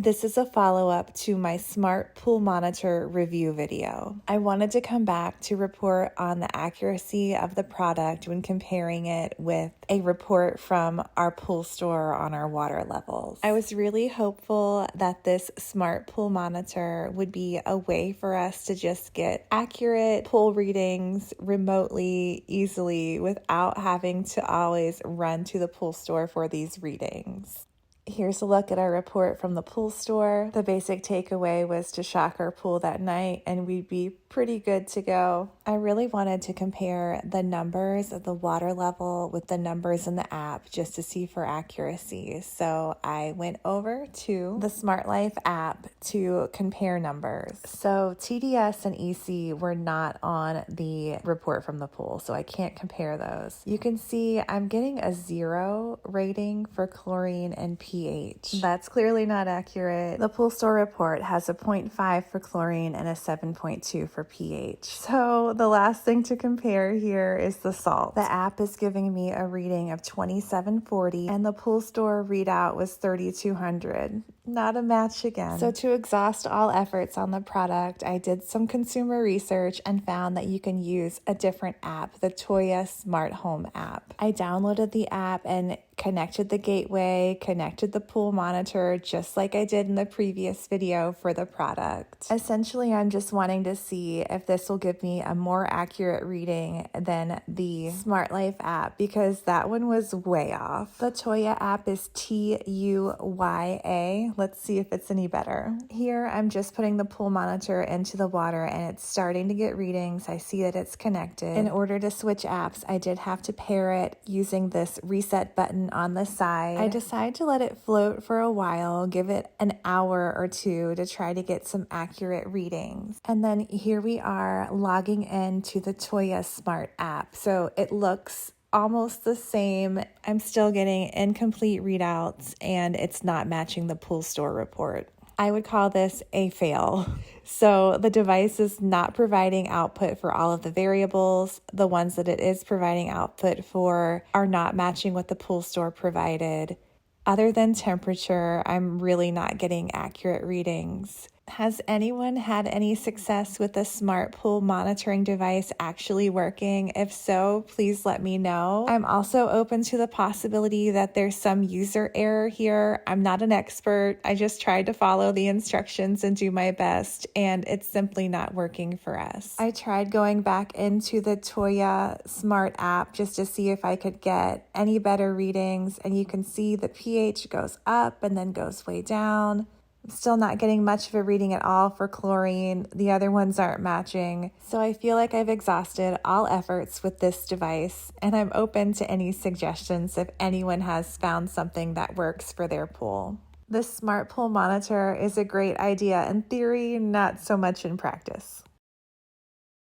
This is a follow-up to my Smart Pool Monitor review video. I wanted to come back to report on the accuracy of the product when comparing it with a report from our pool store on our water levels. I was really hopeful that this Smart Pool Monitor would be a way for us to just get accurate pool readings remotely, easily, without having to always run to the pool store for these readings. Here's a look at our report from the pool store. The basic takeaway was to shock our pool that night and we'd be pretty good to go. I really wanted to compare the numbers of the water level with the numbers in the app just to see for accuracy. So I went over to the Smart Life app to compare numbers. So TDS and EC were not on the report from the pool, so I can't compare those. You can see I'm getting a 0 rating for chlorine and pH. That's clearly not accurate. The pool store report has a 0.5 for chlorine and a 7.2 for pH. So the last thing to compare here is the salt. The app is giving me a reading of 2740 and the pool store readout was 3200. Not a match again. So to exhaust all efforts on the product, I did some consumer research and found that you can use a different app, the Toya Smart Home app. I downloaded the app and connected the gateway, connected the pool monitor, just like I did in the previous video for the product. Essentially, I'm just wanting to see if this will give me a more accurate reading than the Smart Life app, because that one was way off. The Toya app is Tuya. Let's see if it's any better. Here, I'm just putting the pool monitor into the water and it's starting to get readings. I see that it's connected. In order to switch apps, I did have to pair it using this reset button on the side. I decided to let it float for a while, give it an hour or two to try to get some accurate readings. And then here we are logging into the Toya Smart app. So it looks almost the same. I'm still getting incomplete readouts and it's not matching the pool store report. I would call this a fail. So the device is not providing output for all of the variables. The ones that it is providing output for are not matching what the pool store provided. Other than temperature, I'm really not getting accurate readings. Has anyone had any success with the smart pool monitoring device actually working? If so, please let me know. I'm also open to the possibility that there's some user error here. I'm not an expert. I just tried to follow the instructions and do my best, and it's simply not working for us. I tried going back into the Toya Smart app just to see if I could get any better readings, and you can see the pH goes up and then goes way down. I'm still not getting much of a reading at all for chlorine. The other ones aren't matching. So I feel like I've exhausted all efforts with this device, and I'm open to any suggestions if anyone has found something that works for their pool. This smart pool monitor is a great idea in theory, not so much in practice.